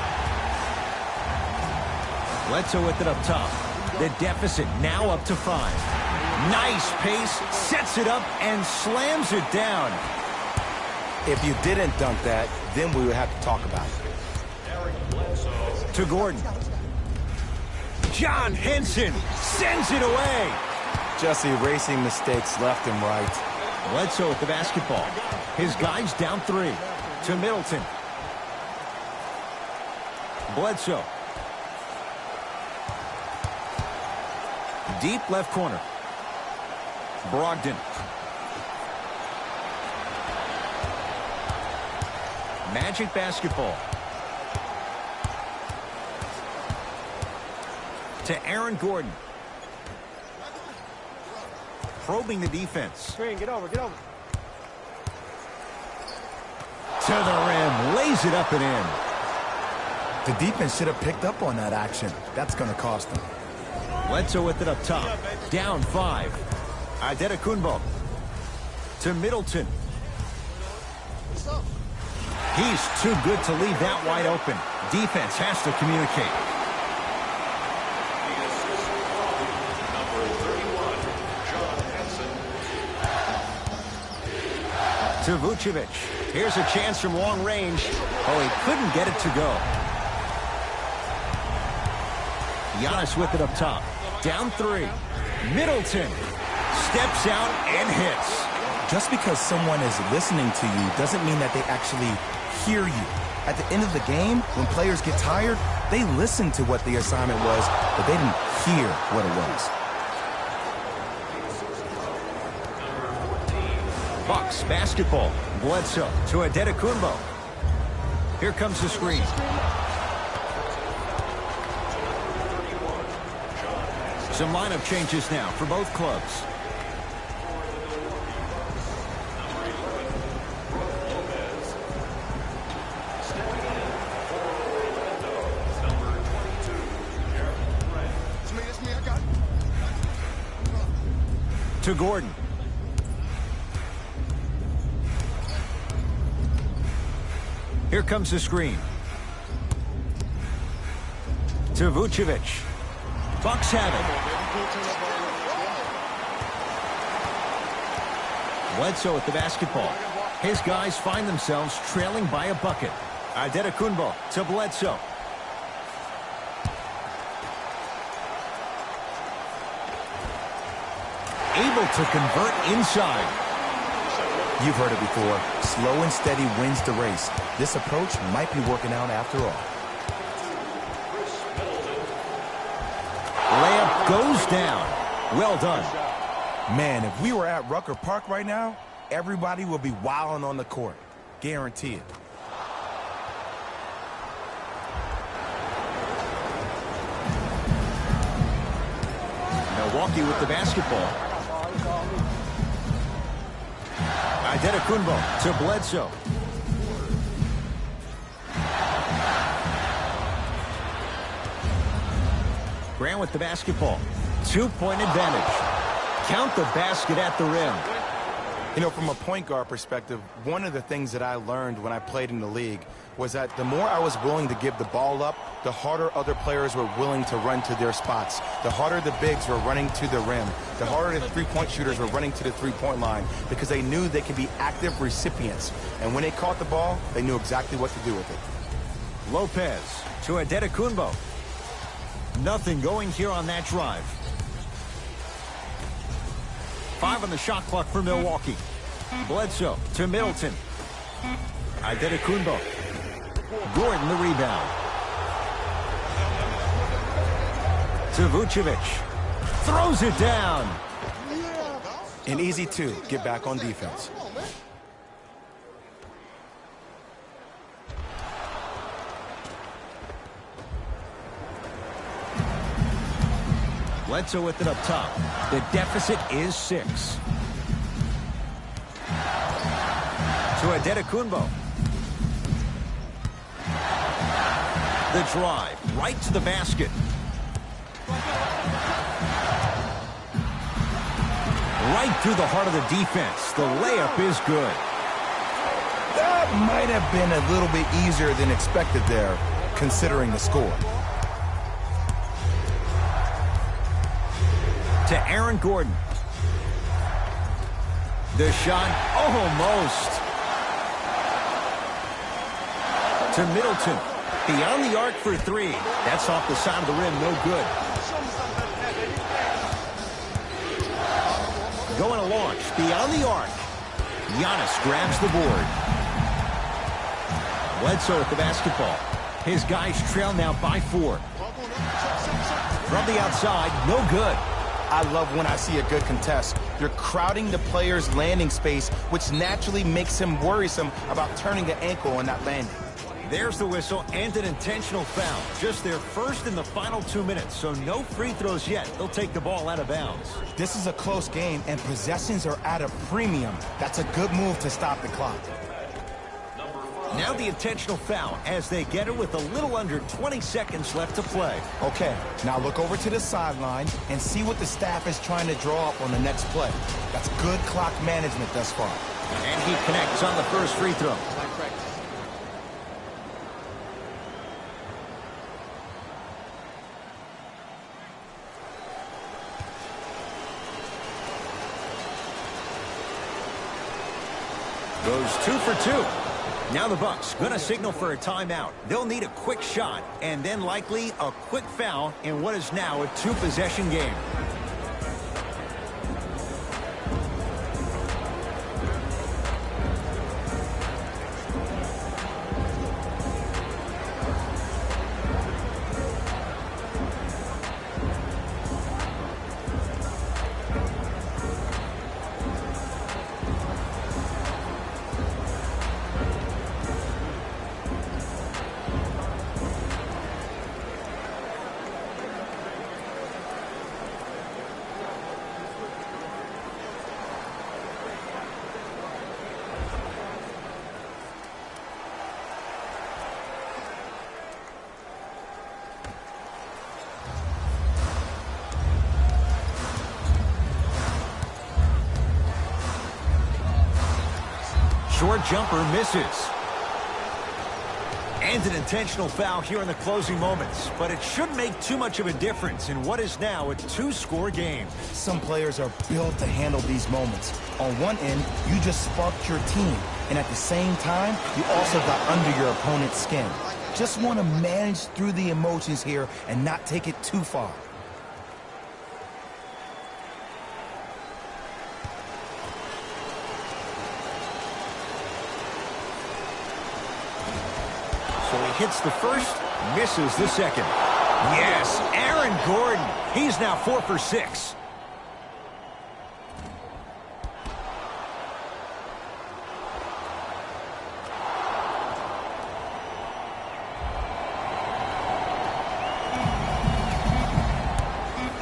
Bledsoe with it up top. The deficit now up to 5. Nice pace. Sets it up and slams it down. If you didn't dunk that, then we would have to talk about it. To Gordon. John Henson sends it away. Just erasing mistakes left and right. Bledsoe with the basketball. His guys down 3. To Middleton. Bledsoe. Deep left corner. Brogdon. Magic basketball. To Aaron Gordon. Probing the defense. Screen, get over, get over. To the rim. Lays it up and in. The defense should have picked up on that action. That's going to cost them. Bledsoe with it up top. Down 5. Adetokunbo. To Middleton. He's too good to leave that wide open. Defense has to communicate. To Vucevic. Here's a chance from long range. Oh, he couldn't get it to go. Giannis with it up top. Down 3. Middleton steps out and hits. Just because someone is listening to you doesn't mean that they actually hear you. At the end of the game, when players get tired, they listen to what the assignment was, but they didn't hear what it was. Bucks basketball. Bledsoe to Adetokunbo. Here comes the screen. Some lineup changes now for both clubs. To Gordon. Here comes the screen. To Vucevic. Bucks have it. Bledsoe with the basketball. His guys find themselves trailing by a bucket. Adetokunbo to Bledsoe. Able to convert inside. You've heard it before. Slow and steady wins the race. This approach might be working out after all. Layup goes down. Well done. Man, if we were at Rucker Park right now, everybody will be wilding on the court. Guarantee it. Milwaukee with the basketball. Adetokunbo to Bledsoe. Grant with the basketball. 2-point advantage. Count the basket at the rim. You know, from a point guard perspective, one of the things that I learned when I played in the league was that the more I was willing to give the ball up, the harder other players were willing to run to their spots. The harder the bigs were running to the rim. The harder the three-point shooters were running to the three-point line because they knew they could be active recipients. And when they caught the ball, they knew exactly what to do with it. Lopez to Adetokunbo. Nothing going here on that drive. 5 on the shot clock for Milwaukee. Bledsoe to Middleton. Adetokunbo. Gordon the rebound. To Vucevic. Throws it down. An easy 2. Get back on defense. Bledsoe with it up top. The deficit is 6. To Adetokunbo. The drive right to the basket. Right through the heart of the defense. The layup is good. That might have been a little bit easier than expected there, considering the score. To Aaron Gordon. The shot almost. To Middleton. Beyond the arc for 3. That's off the side of the rim, no good. Going to launch beyond the arc. Giannis grabs the board. Bledsoe with the basketball. His guys trail now by 4. From the outside, no good. I love when I see a good contest. You're crowding the player's landing space, which naturally makes him worrisome about turning the ankle on that landing. There's the whistle and an intentional foul. Just their first in the final 2 minutes, so no free throws yet. They'll take the ball out of bounds. This is a close game, and possessions are at a premium. That's a good move to stop the clock. Now the intentional foul as they get it with a little under 20 seconds left to play. Okay, now look over to the sideline and see what the staff is trying to draw up on the next play. That's good clock management thus far. And he connects on the first free throw. Goes 2 for 2. Now the Bucks going to signal for a timeout. They'll need a quick shot and then likely a quick foul in what is now a 2-possession game. Short jumper misses. And an intentional foul here in the closing moments, but it shouldn't make too much of a difference in what is now a 2-score game. Some players are built to handle these moments. On one end, you just sparked your team, and at the same time, you also got under your opponent's skin. Just want to manage through the emotions here and not take it too far. So he hits the first, misses the second. Yes, Aaron Gordon. He's now 4 for 6.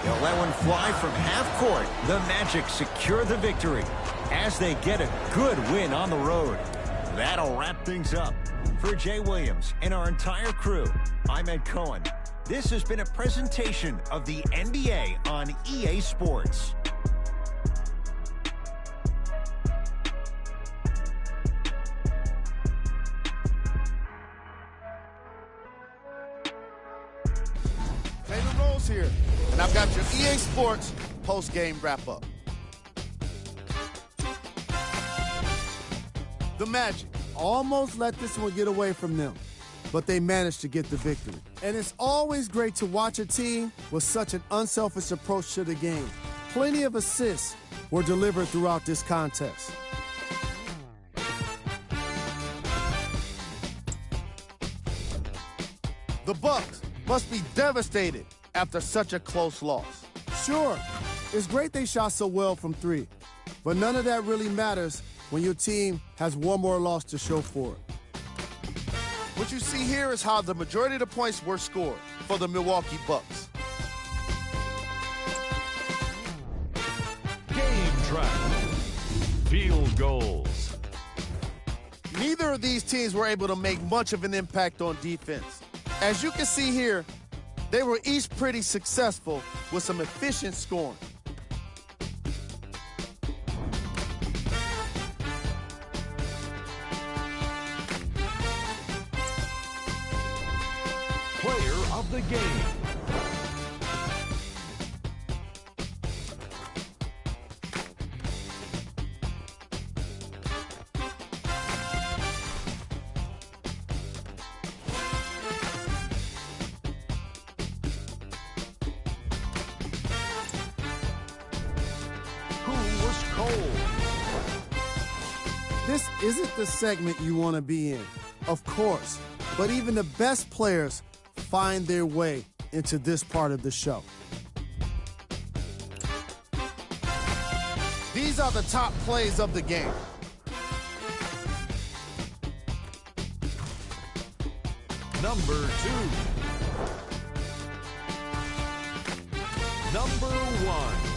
They'll let one fly from half court. The Magic secure the victory as they get a good win on the road. That'll wrap things up. For Jay Williams and our entire crew, I'm Ed Cohen. This has been a presentation of the NBA on EA Sports. Jalen Rose here, and I've got your EA Sports post-game wrap-up. The Magic almost let this one get away from them, but they managed to get the victory. And it's always great to watch a team with such an unselfish approach to the game. Plenty of assists were delivered throughout this contest. The Bucks must be devastated after such a close loss. Sure, it's great they shot so well from 3, but none of that really matters when your team has one more loss to show for it. What you see here is how the majority of the points were scored for the Milwaukee Bucks. Game track. Field goals. Neither of these teams were able to make much of an impact on defense. As you can see here, they were each pretty successful with some efficient scoring. Player of the game. Who was cold? This isn't the segment you want to be in, of course, but even the best players find their way into this part of the show. These are the top plays of the game. Number 2. Number 1.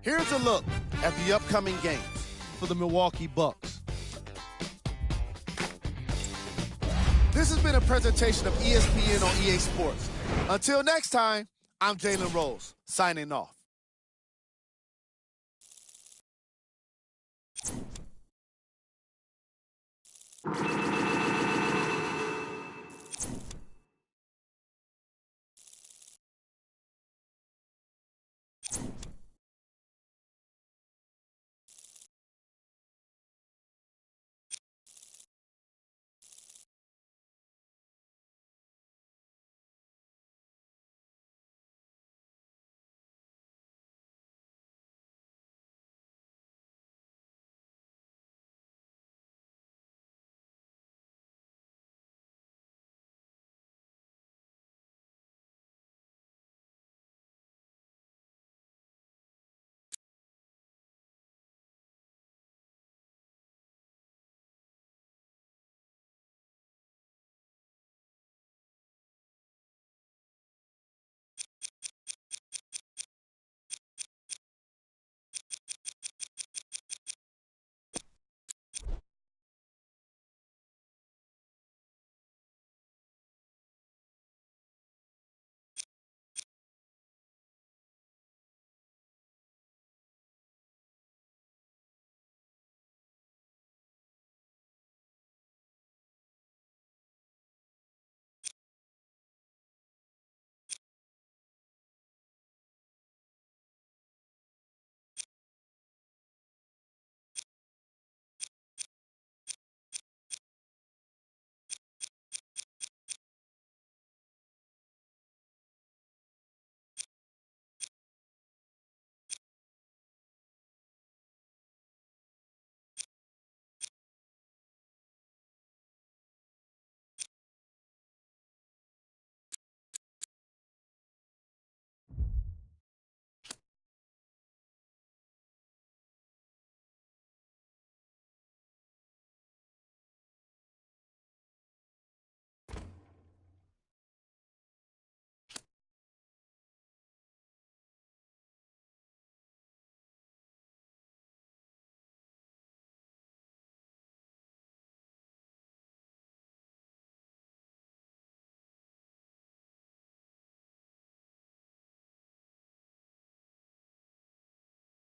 Here's a look at the upcoming games for the Milwaukee Bucks. This has been a presentation of ESPN on EA Sports. Until next time, I'm Jalen Rose, signing off.